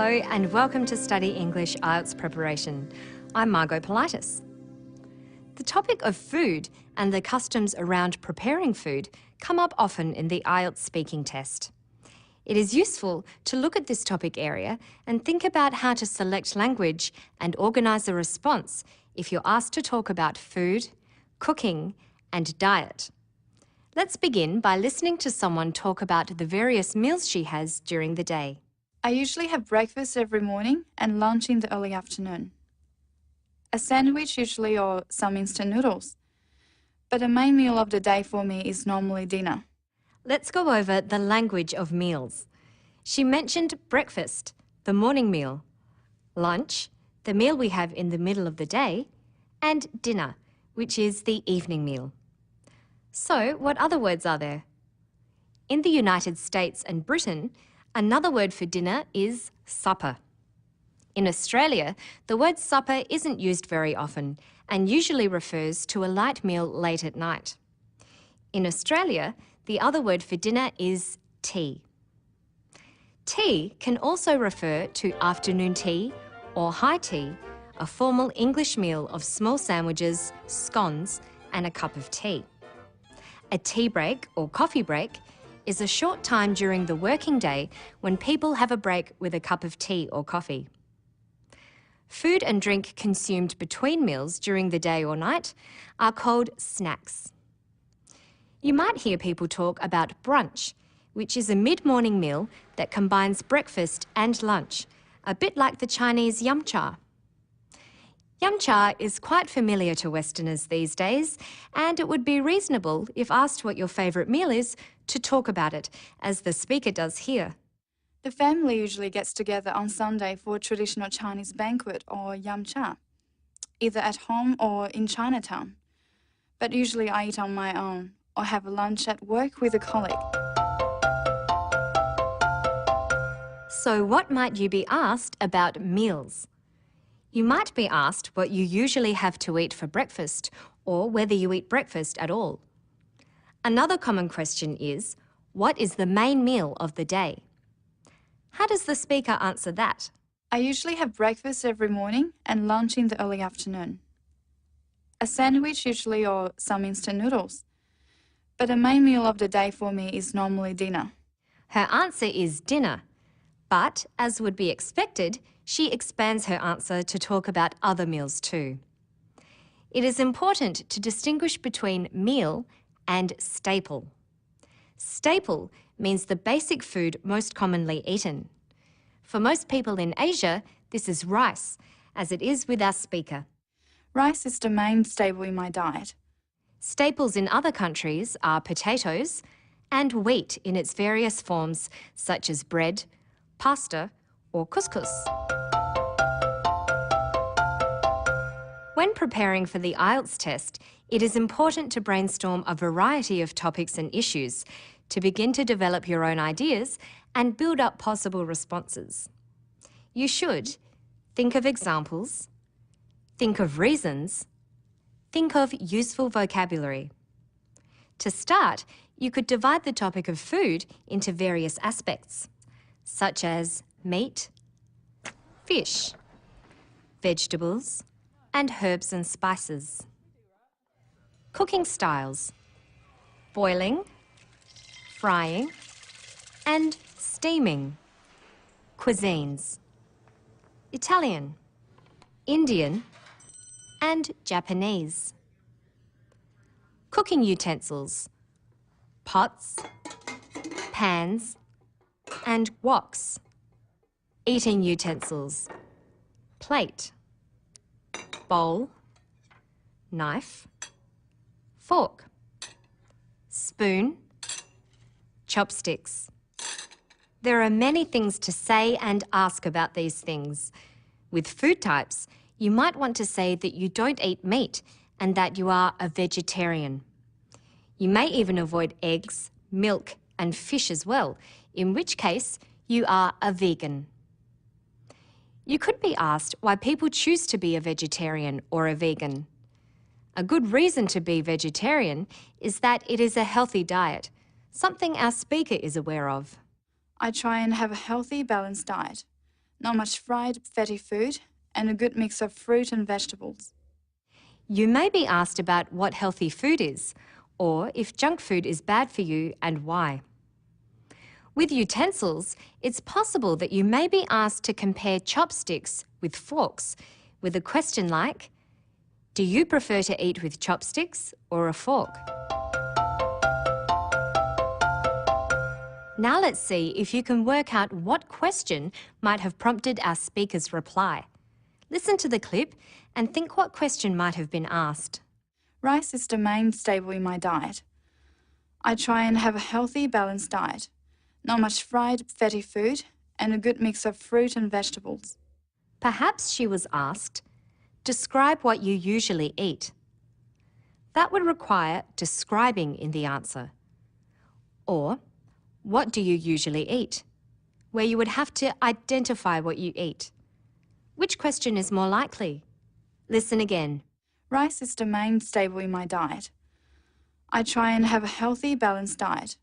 and welcome to Study English IELTS Preparation. I'm Margot Politis. The topic of food and the customs around preparing food come up often in the IELTS speaking test. It is useful to look at this topic area and think about how to select language and organise a response if you're asked to talk about food, cooking and diet. Let's begin by listening to someone talk about the various meals she has during the day. I usually have breakfast every morning and lunch in the early afternoon. A sandwich usually or some instant noodles. But the main meal of the day for me is normally dinner. Let's go over the language of meals. She mentioned breakfast, the morning meal, lunch, the meal we have in the middle of the day, and dinner, which is the evening meal. So, what other words are there? In the United States and Britain, another word for dinner is supper. In Australia, the word supper isn't used very often and usually refers to a light meal late at night. In Australia, the other word for dinner is tea. Tea can also refer to afternoon tea or high tea, a formal English meal of small sandwiches, scones, and a cup of tea. A tea break or coffee break is a short time during the working day when people have a break with a cup of tea or coffee. Food and drink consumed between meals during the day or night are called snacks. You might hear people talk about brunch, which is a mid-morning meal that combines breakfast and lunch, a bit like the Chinese yum cha. Yum cha is quite familiar to Westerners these days, and it would be reasonable, if asked what your favourite meal is, to talk about it, as the speaker does here. The family usually gets together on Sunday for a traditional Chinese banquet or yum cha, either at home or in Chinatown. But usually I eat on my own or have a lunch at work with a colleague. So what might you be asked about meals? You might be asked what you usually have to eat for breakfast or whether you eat breakfast at all. Another common question is, what is the main meal of the day? How does the speaker answer that? I usually have breakfast every morning and lunch in the early afternoon. A sandwich usually or some instant noodles. But the main meal of the day for me is normally dinner. Her answer is dinner, but as would be expected, she expands her answer to talk about other meals too. It is important to distinguish between meal and staple. Staple means the basic food most commonly eaten. For most people in Asia, this is rice, as it is with our speaker. Rice is the main staple in my diet. Staples in other countries are potatoes and wheat in its various forms, such as bread, pasta, or couscous. When preparing for the IELTS test, it is important to brainstorm a variety of topics and issues to begin to develop your own ideas and build up possible responses. You should think of examples, think of reasons, think of useful vocabulary. To start, you could divide the topic of food into various aspects, such as meat, fish, vegetables, and herbs and spices. Cooking styles: boiling, frying, and steaming. Cuisines: Italian, Indian, and Japanese. Cooking utensils: pots, pans, and woks. Eating utensils: plate, bowl, knife, fork, spoon, chopsticks. There are many things to say and ask about these things. With food types, you might want to say that you don't eat meat and that you are a vegetarian. You may even avoid eggs, milk, and fish as well, in which case you are a vegan. You could be asked why people choose to be a vegetarian or a vegan. A good reason to be vegetarian is that it is a healthy diet, something our speaker is aware of. I try and have a healthy, balanced diet. not much fried, fatty food, and a good mix of fruit and vegetables. You may be asked about what healthy food is, or if junk food is bad for you and why. With utensils, it's possible that you may be asked to compare chopsticks with forks with a question like, do you prefer to eat with chopsticks or a fork? Now let's see if you can work out what question might have prompted our speaker's reply. Listen to the clip and think what question might have been asked. Rice is the main staple in my diet. I try and have a healthy, balanced diet, not much fried, fatty food, and a good mix of fruit and vegetables. Perhaps she was asked, describe what you usually eat. That would require describing in the answer. Or, what do you usually eat? Where you would have to identify what you eat. Which question is more likely? Listen again. Rice is the main staple in my diet. I try and have a healthy, balanced diet,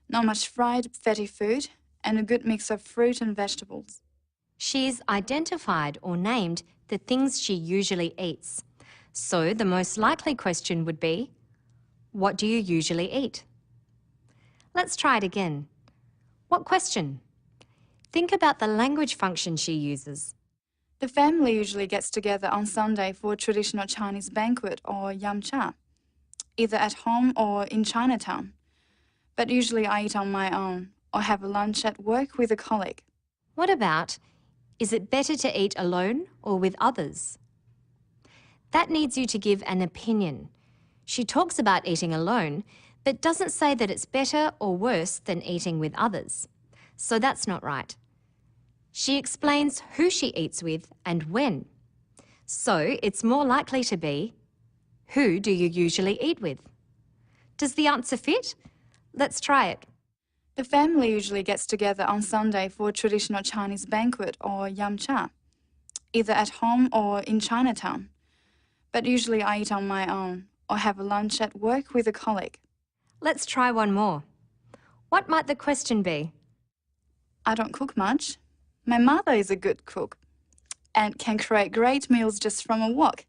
not much fried, fatty food, and a good mix of fruit and vegetables. She's identified or named the things she usually eats. So the most likely question would be, what do you usually eat? Let's try it again. What question? Think about the language function she uses. The family usually gets together on Sunday for a traditional Chinese banquet or yamcha, either at home or in Chinatown. But usually I eat on my own or have a lunch at work with a colleague. What about, is it better to eat alone or with others? That needs you to give an opinion. She talks about eating alone, but doesn't say that it's better or worse than eating with others. So that's not right. She explains who she eats with and when. So it's more likely to be, who do you usually eat with? Does the answer fit? Let's try it. The family usually gets together on Sunday for a traditional Chinese banquet or yamcha, either at home or in Chinatown. But usually I eat on my own or have a lunch at work with a colleague. Let's try one more. What might the question be? I don't cook much. My mother is a good cook and can create great meals just from a wok.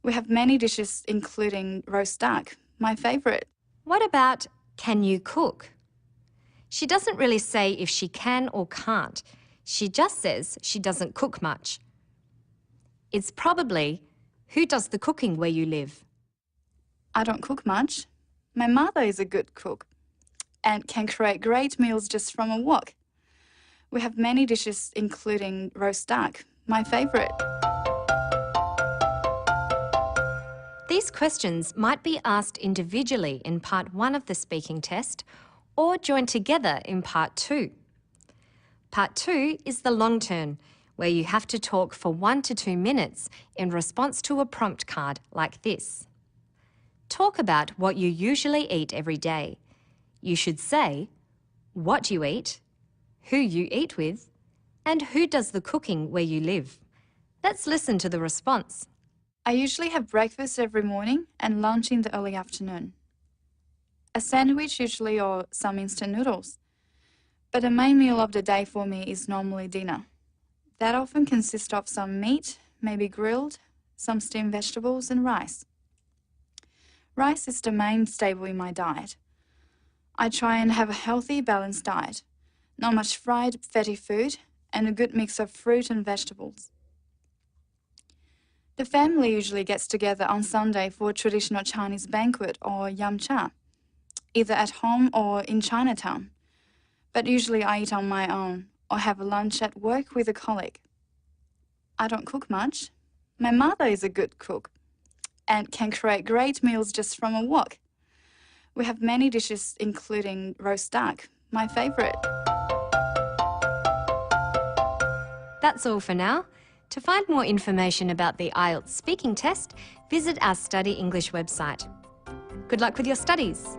We have many dishes including roast duck, my favorite. What about, can you cook? She doesn't really say if she can or can't. She just says she doesn't cook much. It's probably, who does the cooking where you live? I don't cook much. My mother is a good cook and can create great meals just from a wok. We have many dishes including roast duck, my favorite. These questions might be asked individually in part 1 of the speaking test or joined together in part 2. Part 2 is the long turn, where you have to talk for 1 to 2 minutes in response to a prompt card like this. Talk about what you usually eat every day. You should say what you eat, who you eat with, and who does the cooking where you live. Let's listen to the response. I usually have breakfast every morning and lunch in the early afternoon. A sandwich usually or some instant noodles. But the main meal of the day for me is normally dinner. That often consists of some meat, maybe grilled, some steamed vegetables and rice. Rice is the main staple in my diet. I try and have a healthy, balanced diet, not much fried, fatty food, and a good mix of fruit and vegetables. The family usually gets together on Sunday for a traditional Chinese banquet or yamcha, either at home or in Chinatown. But usually I eat on my own or have a lunch at work with a colleague. I don't cook much. My mother is a good cook and can create great meals just from a wok. We have many dishes including roast duck, my favorite. That's all for now. To find more information about the IELTS speaking test, visit our Study English website. Good luck with your studies.